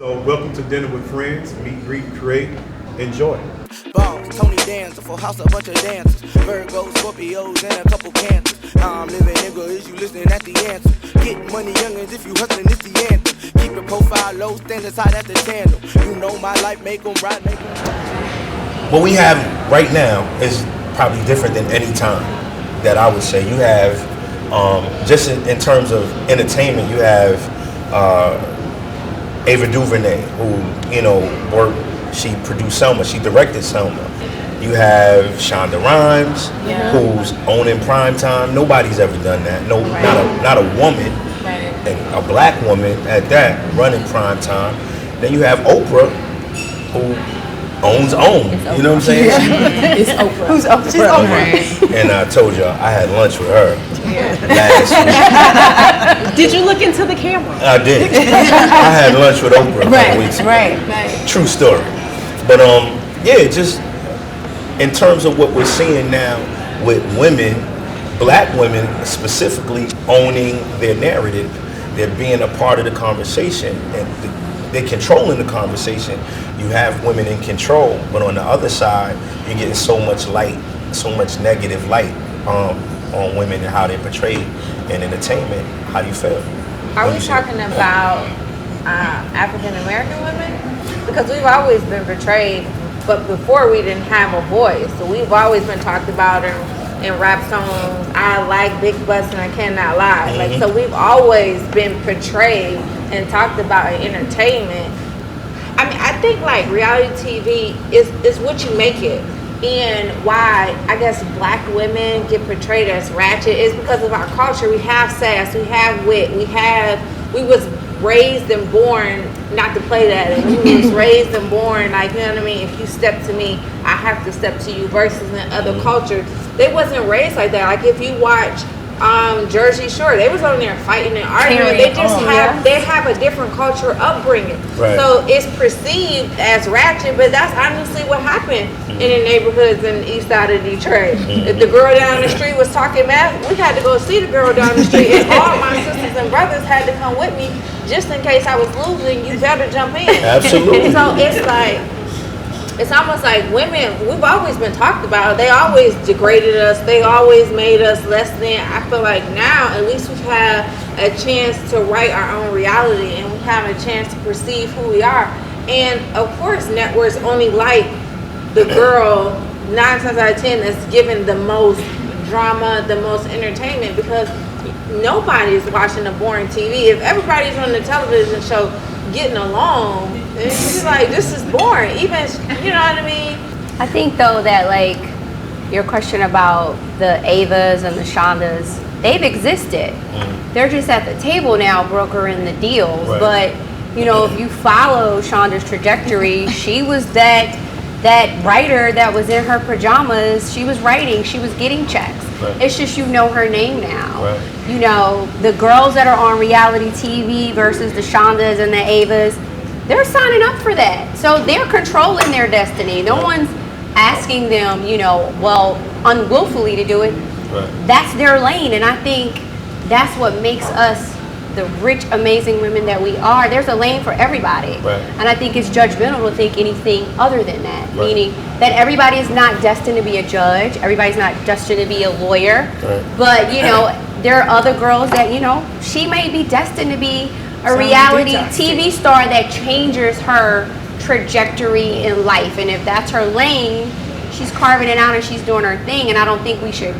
So welcome to Dinner with Friends. Meet, greet, create, enjoy. Boss, Tony Dancer, full house, a bunch of dancers. Virgos, Scorpios, and a couple cancers. I'm living, nigga, is you listening at the answer? Get money, youngins, if you hustling, it's the anthem. Keep your profile low, stand aside at the tandem. You know my life, make them ride, make them ride. What we have right now is probably different than any time that I would say. You have, just in terms of entertainment, you have Ava DuVernay, who, she produced Selma, she directed Selma. You have Shonda Rhimes, who's owning primetime. Nobody's ever done that. No, not a woman, and a black woman at that, running primetime. Then you have Oprah, who owns OWN. You know what I'm saying? It's Oprah. Who's Oprah? She's Oprah. And I told y'all I had lunch with her last week. Did you look into the camera? I did. I had lunch with Oprah a couple weeks ago. Right. True story. But just in terms of what we're seeing now with women, black women specifically owning their narrative, they're being a part of the conversation and they're controlling the conversation. You have women in control, but on the other side, you're getting so much light, so much negative light on women and how they're portrayed in entertainment. How do you feel? Are we talking about African American women? Because we've always been portrayed, but before we didn't have a voice. So we've always been talked about in rap songs. I like big butts and I cannot lie. Mm-hmm. So we've always been portrayed and talked about in entertainment. I mean, I think like reality TV is what you make it. And why I guess black women get portrayed as ratchet is because of our culture. We have sass, we have wit, we was raised and born not to play that, and we was raised and born like, you know what I mean, if you step to me, I have to step to you, versus in other cultures, they wasn't raised like that. Like if you watch Jersey Shore, they was on there fighting and arguing. They just have a different culture upbringing. Right. So it's perceived as ratchet, but that's honestly what happened in the neighborhoods in the east side of Detroit. If the girl down the street was talking math, we had to go see the girl down the street, and all my sisters and brothers had to come with me just in case I was losing. You better jump in. Absolutely. So it's like, it's almost like women, we've always been talked about. They always degraded us. They always made us less than. I feel like now, at least we have a chance to write our own reality, and we have a chance to perceive who we are. And of course, networks only like the girl 9 times out of 10 that's given the most drama, the most entertainment, because nobody's watching a boring TV. If everybody's on the television show getting along, it's like, this is boring. Even, you know what I mean? I think though that like your question about the Avas and the Shondas, they've existed. They're just at the table now brokering the deals. Right. But if you follow Shonda's trajectory, she was that writer that was in her pajamas. She was writing, she was getting checks. Right. It's just her name now. Right. The girls that are on reality TV versus the Shondas and the Avas, they're signing up for that. So they're controlling their destiny. No one's asking them, unwillfully to do it. Right. That's their lane. And I think that's what makes us the rich, amazing women that we are. There's a lane for everybody. Right. And I think it's judgmental to think anything other than that. Right. Meaning that everybody is not destined to be a judge. Everybody's not destined to be a lawyer. Right. But, there are other girls that, she may be destined to be a reality TV star that changes her trajectory in life. And if that's her lane, she's carving it out and she's doing her thing. And I don't think we should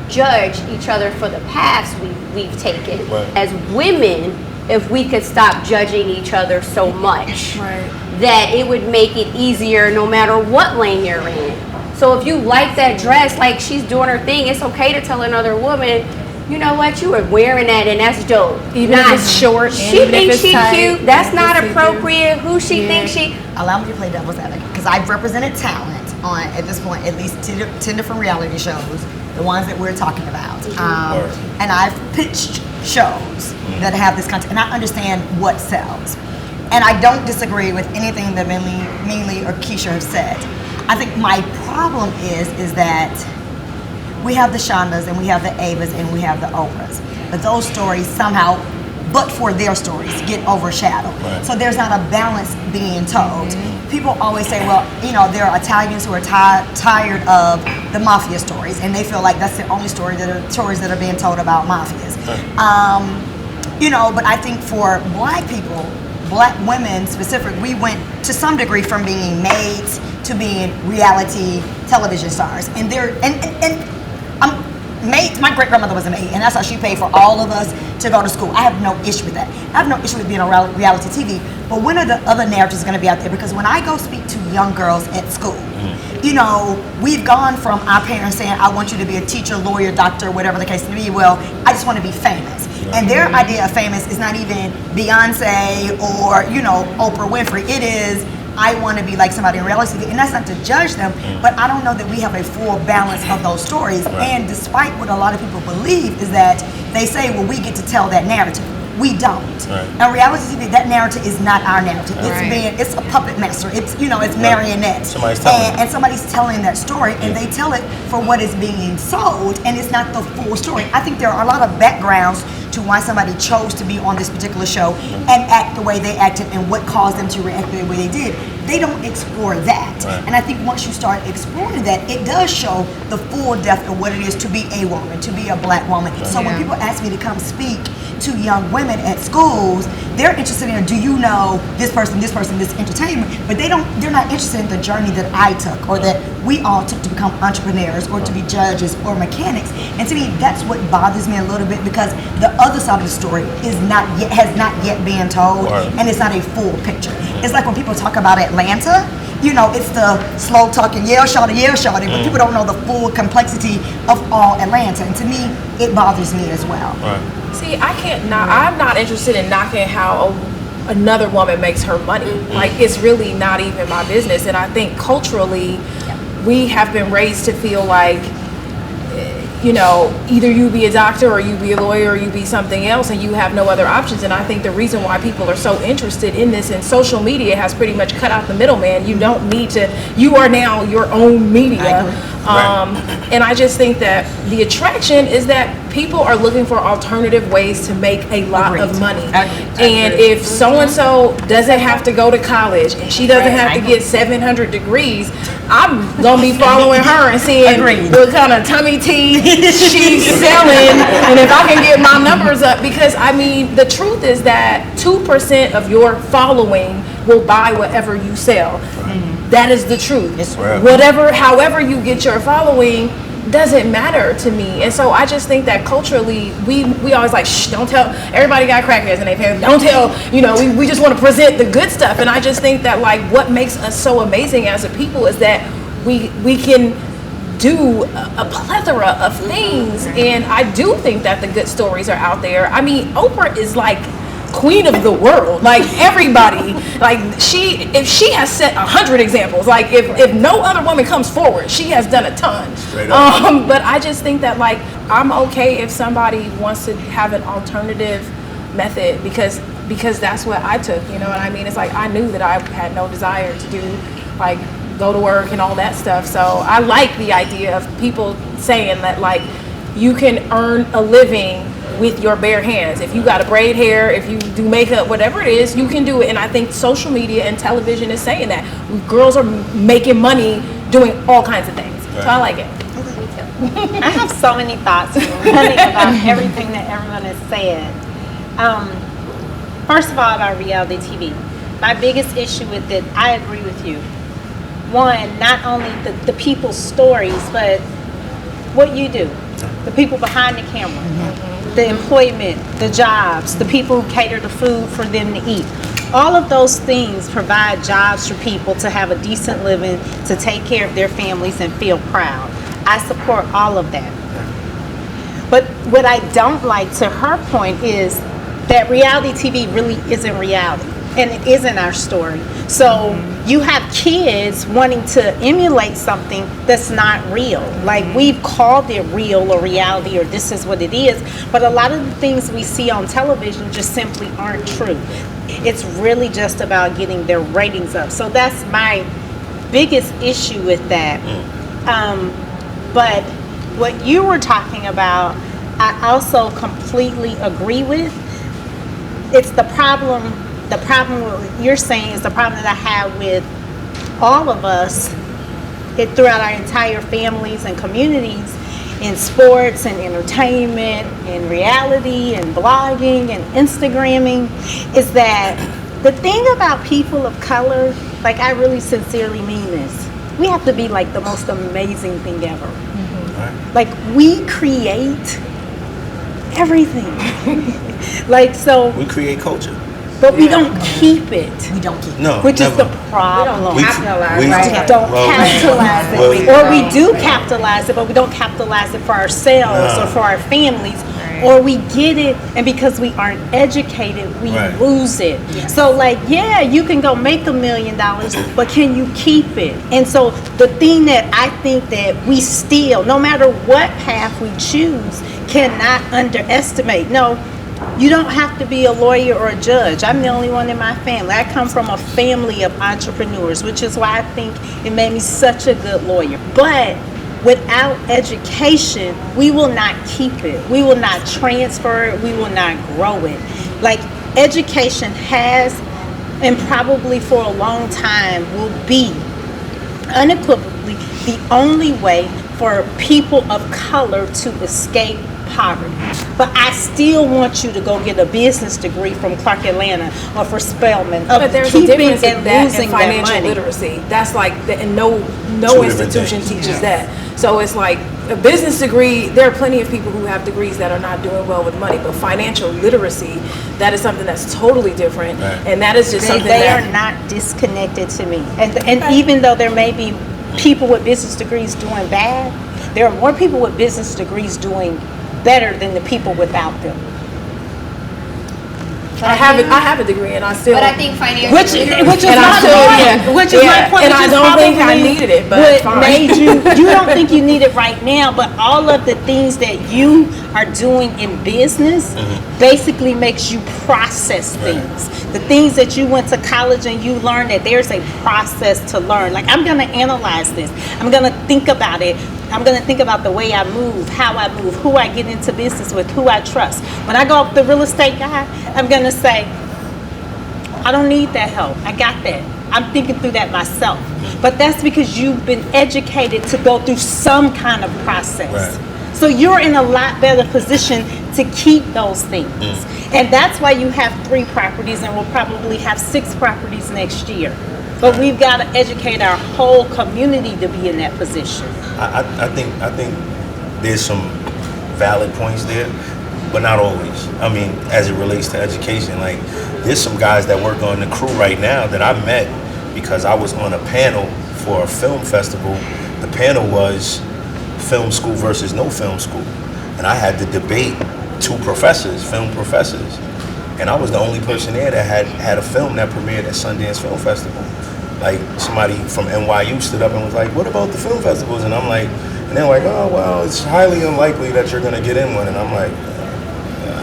judge each other for the paths we've taken. Right. As women, if we could stop judging each other so much, that it would make it easier no matter what lane you're in. So if you like that dress, like she's doing her thing, it's okay to tell another woman, you know what, you were wearing that and that's dope. Even if it's short, she thinks she's cute, that's not appropriate. Who she thinks she... Allow me to play devil's advocate, because I've represented talent on, at this point, at least 10 different reality shows, the ones that we're talking about. And I've pitched shows that have this content, and I understand what sells. And I don't disagree with anything that Meanly or Keisha have said. I think my problem is that we have the Shondas and we have the Avas and we have the Oprahs. But those stories somehow but for their stories get overshadowed. Right. So there's not a balance being told. People always say, well, you know, there are Italians who are tired of the mafia stories, and they feel like that's the only stories that are being told about mafias. You know, but I think for black people, black women specifically, we went to some degree from being maids to being reality television stars, and maids. My great grandmother was a maid, and that's how she paid for all of us to go to school. I have no issue with that. I have no issue with being on reality TV. But when are the other narratives going to be out there? Because when I go speak to young girls at school, you know, we've gone from our parents saying, I want you to be a teacher, lawyer, doctor, whatever the case may be. Well, I just want to be famous. And their idea of famous is not even Beyonce or, you know, Oprah Winfrey. It is, I want to be like somebody in reality TV. And that's not to judge them, but I don't know that we have a full balance of those stories. And despite what a lot of people believe is that they say, well, we get to tell that narrative. We don't. Now, reality TV, that narrative is not our narrative. It's a puppet master. It's, you know, it's marionettes. Somebody's telling and somebody's telling that story, and they tell it for what is being sold, and it's not the full story. I think there are a lot of backgrounds to why somebody chose to be on this particular show and act the way they acted and what caused them to react the way they did. They don't explore that. And I think once you start exploring that, it does show the full depth of what it is to be a woman, to be a black woman. So when people ask me to come speak to young women at schools, they're interested in, do you know this person, this entertainment, but they're not interested in the journey that I took or that we all took to become entrepreneurs or to be judges or mechanics. And to me, that's what bothers me a little bit, because the other side of the story has not yet been told, and it's not a full picture. It's like when people talk about Atlanta, you know, it's the slow talking, yeah, shawty, but people don't know the full complexity of all Atlanta. And to me, it bothers me as well. See, I'm not interested in knocking how another woman makes her money. Like, it's really not even my business. And I think culturally, we have been raised to feel like, you know, either you be a doctor or you be a lawyer or you be something else, and you have no other options. And I think the reason why people are so interested in this, and social media has pretty much cut out the middleman. You don't need to, you are now your own media. And I just think that the attraction is that people are looking for alternative ways to make a lot of money. And if so-and-so doesn't have to go to college and she doesn't have to get 700 degrees, I'm going to be following her and seeing what kind of tummy tea she's selling, and if I can get my numbers up. Because, I mean, the truth is that 2% of your following will buy whatever you sell. That is the truth. However you get your following doesn't matter to me. And so I just think that culturally, we always like, shh, don't tell, everybody got crackheads in their family, don't tell, you know, we just want to present the good stuff. And I just think that, like, what makes us so amazing as a people is that we can do a plethora of things. And I do think that the good stories are out there. I mean, Oprah is like queen of the world. Like, everybody, like, if she has set 100 examples, like, if no other woman comes forward, she has done a ton. But I just think that, like, I'm okay if somebody wants to have an alternative method, because that's what I took, you know what I mean? It's like, I knew that I had no desire to do, like, go to work and all that stuff. So I like the idea of people saying that, like, you can earn a living with your bare hands. If you got to braid hair, if you do makeup, whatever it is, you can do it. And I think social media and television is saying that. Girls are making money doing all kinds of things. So I like it. I have so many thoughts running about everything that everyone has said. First of all, about reality TV. My biggest issue with it, I agree with you. One, not only the people's stories, but what you do. The people behind the camera, the employment, the jobs, the people who cater the food for them to eat. All of those things provide jobs for people to have a decent living, to take care of their families and feel proud. I support all of that. But what I don't like, to her point, is that reality TV really isn't reality, and it isn't our story. So you have kids wanting to emulate something that's not real. Like, we've called it real or reality, or this is what it is, but a lot of the things we see on television just simply aren't true. It's really just about getting their ratings up. So that's my biggest issue with that. But what you were talking about, I also completely agree with. it's the problem what you're saying is the problem that I have with all of us throughout our entire families and communities in sports and entertainment and reality and blogging and Instagramming is that the thing about people of color, like I really sincerely mean this, we have to be like the most amazing thing ever. Like we create everything. Like so We create culture. but we don't keep it. We don't keep. No, Which never. is the problem. We don't capitalize, we- right? Don't Well, capitalize it. well, Or we do capitalize it, but we don't capitalize it for ourselves No. or for our families. Or we get it, and because we aren't educated, we Right. lose it. So, like, yeah, you can go make $1 million, but can you keep it? And so, the thing that I think that we still, no matter what path we choose, cannot underestimate. No, you don't have to be a lawyer or a judge. I'm the only one in my family. I come from a family of entrepreneurs, which is why I think it made me such a good lawyer. But without education, we will not keep it. We will not transfer it. We will not grow it. Like education has, and probably for a long time will be, unequivocally the only way for people of color to escape poverty. But I still want you to go get a business degree from Clark Atlanta or for Spelman. But there's a difference in that and losing financial their money. literacy. That's like, and no Two different institution things. teaches that. So it's like a business degree. There are plenty of people who have degrees that are not doing well with money, but financial literacy, that is something that's totally different, Right. and that is just something They that are not disconnected to me. And even though there may be people with business degrees doing bad, there are more people with business degrees doing better than the people without them. I have a degree, and I still. But I think financial Which is And my I still- point. yeah. Which is Yeah, my point. and which I is don't think I probably needed it, but what fine. made you. You don't think you need it right now, but all of the things that you are doing in business basically makes you process things. The things that you went to college and you learned that there's a process to learn. Like I'm gonna analyze this. I'm gonna think about it. I'm going to think about the way I move, how I move, who I get into business with, who I trust. When I go up the real estate guy, I'm going to say, I don't need that help. I got that. I'm thinking through that myself. But that's because you've been educated to go through some kind of process. Right. So you're in a lot better position to keep those things. And that's why you have 3 properties and we'll probably have 6 properties next year. But we've got to educate our whole community to be in that position. I think there's some valid points there, but not always. I mean, as it relates to education, like there's some guys that work on the crew right now that I met because I was on a panel for a film festival. The panel was film school versus no film school, and I had to debate 2 professors, film professors, and I was the only person there that had a film that premiered at Sundance Film Festival. Like somebody from NYU stood up and was like, "What about the film festivals?" And I'm like, and they're like, "Oh well, it's highly unlikely that you're gonna get in one." And I'm like,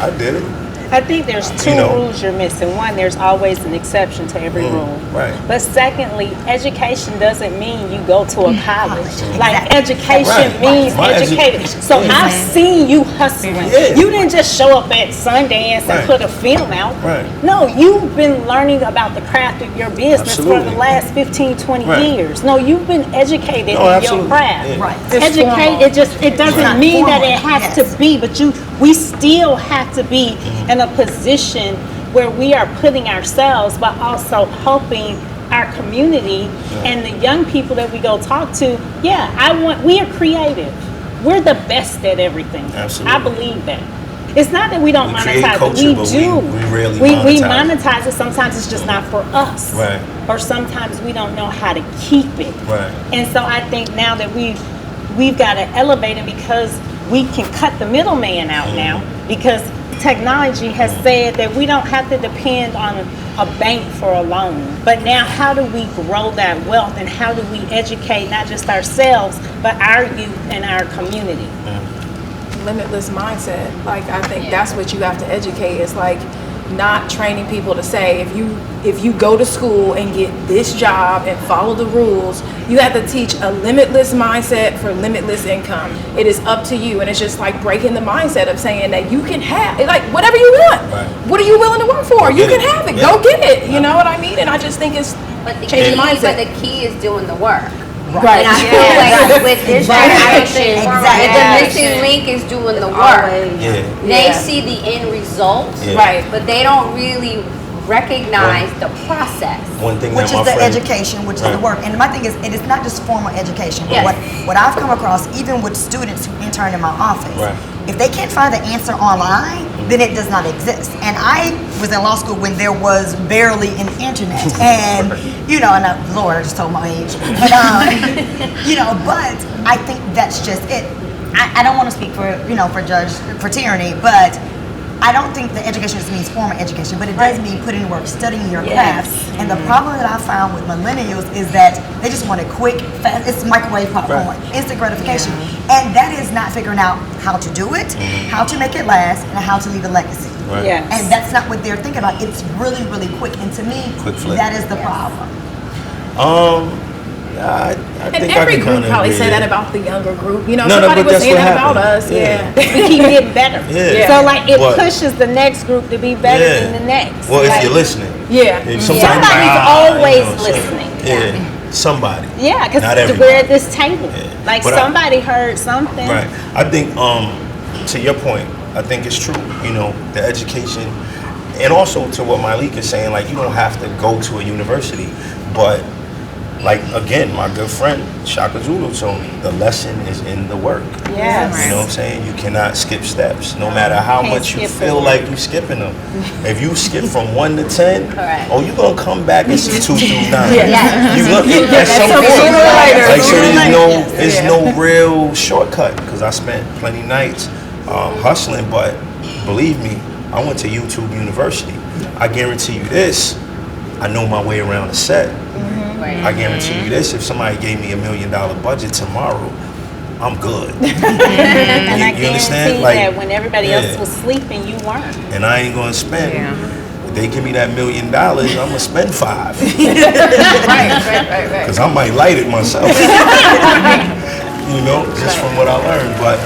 "I did it." I think there's 2 You know. rules you're missing. One, there's always an exception to every rule. right. But secondly, education doesn't mean you go to a college. Like education Right. means My educated. So yeah. I've seen you hustling. Yeah. You didn't just show up at Sundance and Right. put a film out. Right. No, you've been learning about the craft of your business for Absolutely. the last 15, 20 Right. years. No, you've been educated No, in absolutely. your craft. Yeah. Right. Educate, it doesn't Right. mean that it Formal, has yes. to be, but we still have to be in a position where we are putting ourselves, but also helping our community and the young people that we go talk to. Yeah, we are creative. We're the best at everything. Absolutely. I believe that. It's not that we don't We create monetize culture, it. We but do. we rarely we monetize it. monetize it. Sometimes it's just not for us. Right. Or sometimes we don't know how to keep it. Right. And so I think now that we've got to elevate it because we can cut the middleman out now because technology has said that we don't have to depend on a bank for a loan. But now how do we grow that wealth and how do we educate not just ourselves but our youth and our community? limitless mindset. Like I think that's what you have to educate. It's like not training people to say if you go to school and get this job and follow the rules, you have to teach a limitless mindset for limitless income. It is up to you, and it's just like breaking the mindset of saying that you can have like whatever you want. Right. What are you willing to work for? You can have it. Yeah. Go get it. You know what I mean? And I just think it's changing mindset. But the key is doing the work. Right. And I feel like with this generation, Exactly. the missing link is doing the work. Yeah. They see the end result, Yeah. Right. but they don't really recognize the process. One thing Which that is my the friend, education, which is the work. And my thing is, it is not just formal education. But Yes. what I've come across, even with students who intern in my office, Right. if they can't find the answer online, then it does not exist. And I was in law school when there was barely an internet. And, and Lord, I just told my age. But, but I think that's just it. I don't want to speak for tyranny, but I don't think the education just means formal education, but it does mean putting in work, studying your craft. And the problem that I found with millennials is that they just want a quick, fast, it's microwave popcorn, instant gratification. And that is not figuring out how to do it, how to make it last, and how to leave a legacy. Right. Yes. And that's not what they're thinking about. It's really, really quick. And to me, Quick flip. that is the problem. I And think every I can group kinda probably agree, say that yeah. about the younger group. No, Somebody but was that's saying what that about happened. us. Yeah. We keep getting better. Yeah. So like it But- pushes the next group to be better Yeah. than the next. Well, if Like, you're listening. Yeah. If Somebody's always listening. Yeah. Somebody. Yeah, because Not we're everybody. at this table. Yeah. Like But somebody heard something. Right. I think, to your point, I think it's true. The education, and also to what Malik is saying, like you don't have to go to a university, but like again, my good friend Shaka Zulu told me the lesson is in the work. Yes. You know what I'm saying? You cannot skip steps, no matter how Can't much you skip feel them. like you skipping them. If you skip from 1 to 10, Correct. oh, you're gonna come back and see 2 through 9. Yes. You gonna, at some point, Sooner or later. like so, Sooner or there's no real shortcut because I spent plenty nights hustling. But believe me, I went to YouTube University. I guarantee you this: I know my way around the set. I guarantee you this: if somebody gave me $1 million budget tomorrow, I'm good. And I You understand? guarantee Like, that when everybody yeah. else was sleeping, you weren't. And I ain't gonna spend. If they give me that $1 million, I'm gonna spend 5. Right. Because I might light it myself. Just from what I learned. But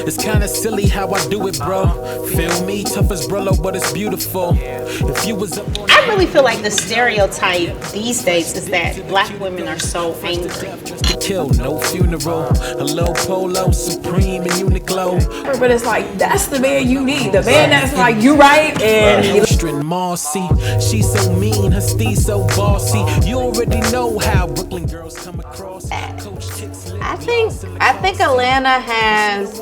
It's kinda silly how I do it, bro. Feel me, tough as Brillo, but it's beautiful. If you was up on I really feel like the stereotype these days is that black women are so angry. to kill, no funeral. A little polo, Supreme and Uniqlo. But it's like that's the man you need. The man that's like you right and Illustrating Marcy, she's so mean, her steez so bossy. You already know how Brooklyn girls come across. Coach Tits, I think Atlanta has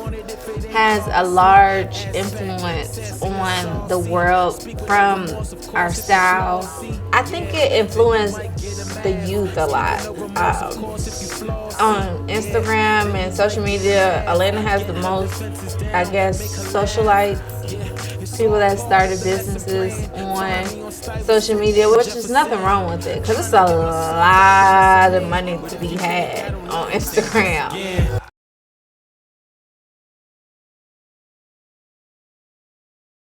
a large influence on the world from our style. I think it influenced the youth a lot. On Instagram and social media, Atlanta has the most, I guess, socialite people that started businesses on social media, which is nothing wrong with it, because it's a lot of money to be had on Instagram.